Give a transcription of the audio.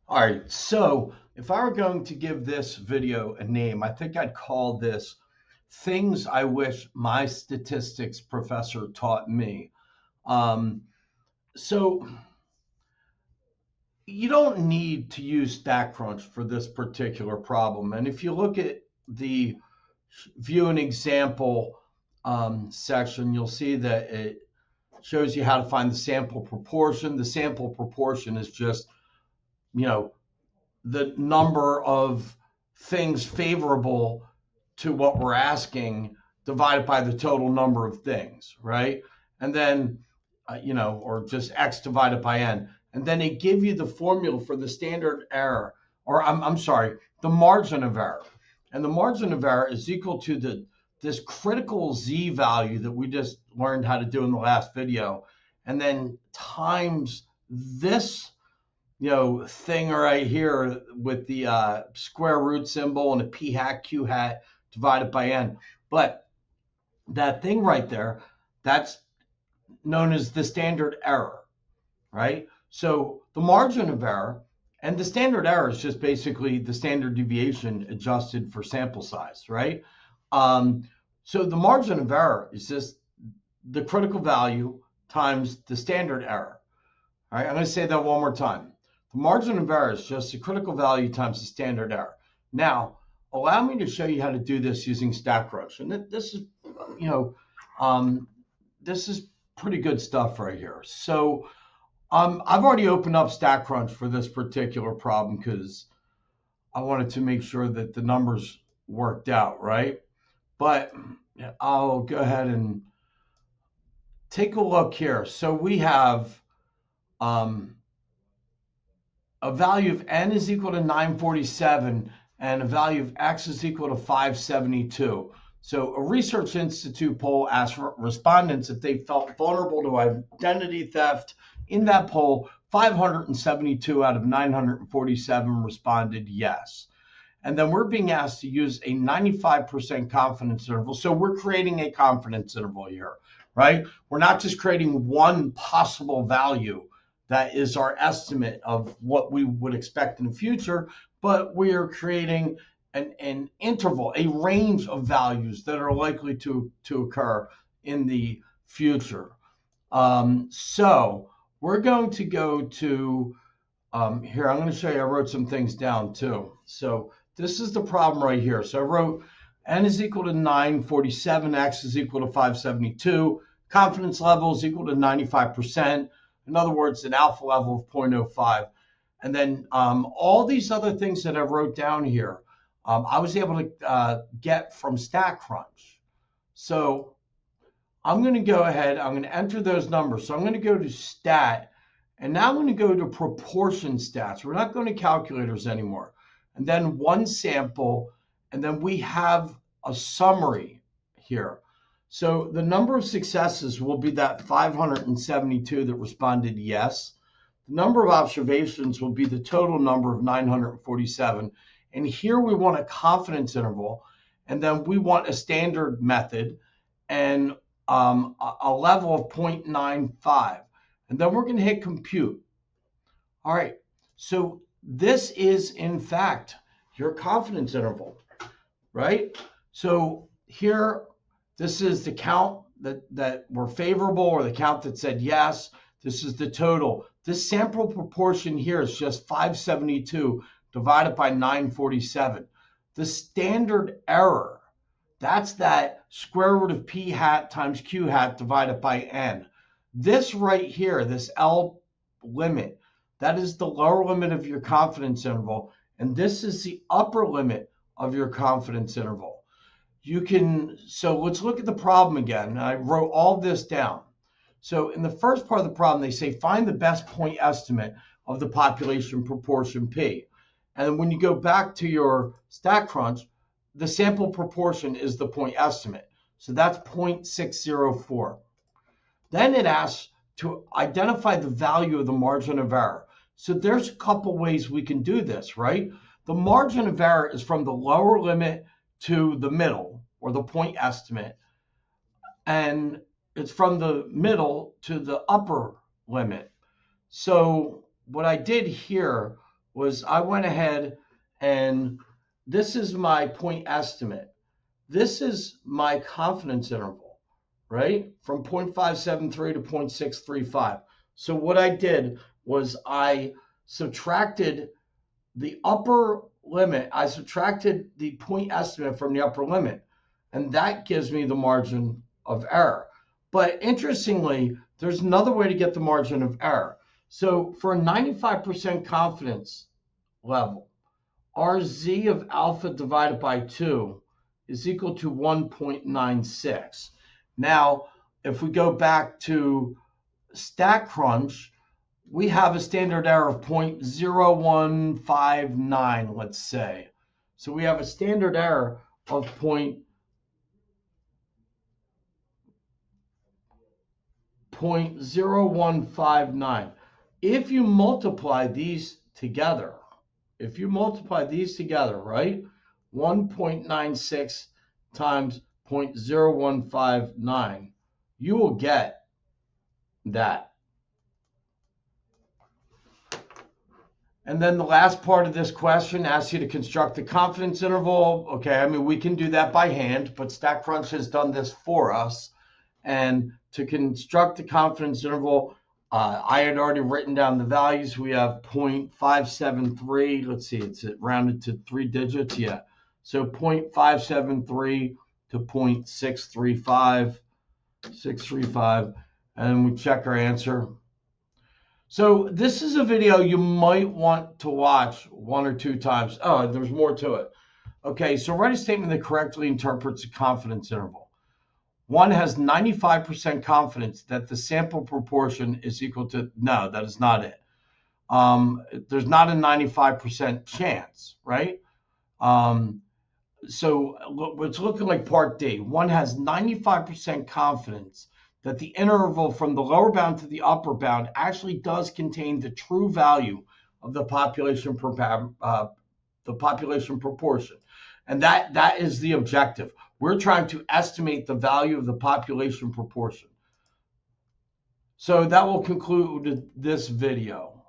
All right, so if I were going to give this video a name, I think I'd call this Things I Wish My Statistics Professor Taught Me. Um, so you don't need to use StatCrunch for this particular problem. And if you look at the view an example section, you'll see that it shows you how to find the sample proportion. The sample proportion is just, you know, the number of things favorable to what we're asking divided by the total number of things, right? And then, or just x divided by n. And then they give you the formula for the standard error, or I'm sorry, the margin of error. And the margin of error is equal to this critical z value that we just learned how to do in the last video, and then times this thing right here with the square root symbol and a p hat q hat divided by n. But that thing right there, that's known as the standard error, right? So the margin of error and the standard error is just basically the standard deviation adjusted for sample size, right? So the margin of error is just the critical value times the standard error. All right, I'm going to say that one more time. The margin of error is just the critical value times the standard error. Now, allow me to show you how to do this using StatCrunch. And this is, this is pretty good stuff right here. So I've already opened up StatCrunch for this particular problem because I wanted to make sure that the numbers worked out, right? But I'll go ahead and take a look here. So we have a value of n is equal to 947 and a value of x is equal to 572. So a research institute poll asked respondents if they felt vulnerable to identity theft. In that poll, 572 out of 947 responded yes. And then we're being asked to use a 95% confidence interval. So we're creating a confidence interval here, right? We're not just creating one possible value that is our estimate of what we would expect in the future, but we are creating an interval, a range of values that are likely to occur in the future. So we're going to go to here. I'm going to show you. I wrote some things down too. So this is the problem right here. So I wrote n is equal to 947, x is equal to 572, confidence level is equal to 95%. In other words, an alpha level of 0.05. And then all these other things that I wrote down here, I was able to get from StatCrunch. So I'm going to go ahead, I'm going to enter those numbers. So I'm going to go to stat, and now I'm going to go to proportion stats. We're not going to calculators anymore. And then one sample, and then we have a summary here. So the number of successes will be that 572 that responded yes. The number of observations will be the total number of 947. And here we want a confidence interval, and then we want a standard method and a level of 0.95. And then we're going to hit compute. All right, so this is in fact your confidence interval, right? So here, this is the count that were favorable or the count that said yes. This is the total. This sample proportion here is just 572 divided by 947. The standard error, that's that square root of p hat times q hat divided by n. This right here, this L limit, that is the lower limit of your confidence interval, and this is the upper limit of your confidence interval. So let's look at the problem again. I wrote all this down. So in the first part of the problem, they say find the best point estimate of the population proportion P. And when you go back to your StatCrunch, the sample proportion is the point estimate. So that's 0.604. Then it asks to identify the value of the margin of error. So there's a couple ways we can do this, right? The margin of error is from the lower limit to the middle, or the point estimate, and it's from the middle to the upper limit. So what I did here was I went ahead and this is my point estimate. This is my confidence interval, right? From 0.573 to 0.635. So what I did was I subtracted the upper limit. I subtracted the point estimate from the upper limit, and that gives me the margin of error. But interestingly, there's another way to get the margin of error. So for a 95% confidence level, our z of alpha divided by 2 is equal to 1.96. Now, if we go back to StatCrunch, we have a standard error of 0.0159, let's say. So we have a standard error of 0.0159. If you multiply these together, right, 1.96 times 0.0159, you will get that. And then the last part of this question asks you to construct the confidence interval. Okay, I mean, we can do that by hand, but StatCrunch has done this for us. And to construct the confidence interval, I had already written down the values. We have 0.573. Let's see, it's rounded to 3 digits. Yeah. So 0.573 to 0.635, and we check our answer. So this is a video you might want to watch 1 or 2 times. Oh, there's more to it. Okay, so write a statement that correctly interprets a confidence interval. One has 95% confidence that the sample proportion is equal to, no, that is not it. There's not a 95% chance, right? So it's looking like part D. One has 95% confidence that the interval from the lower bound to the upper bound actually does contain the true value of the population proportion. And that is the objective. We're trying to estimate the value of the population proportion. So that will conclude this video.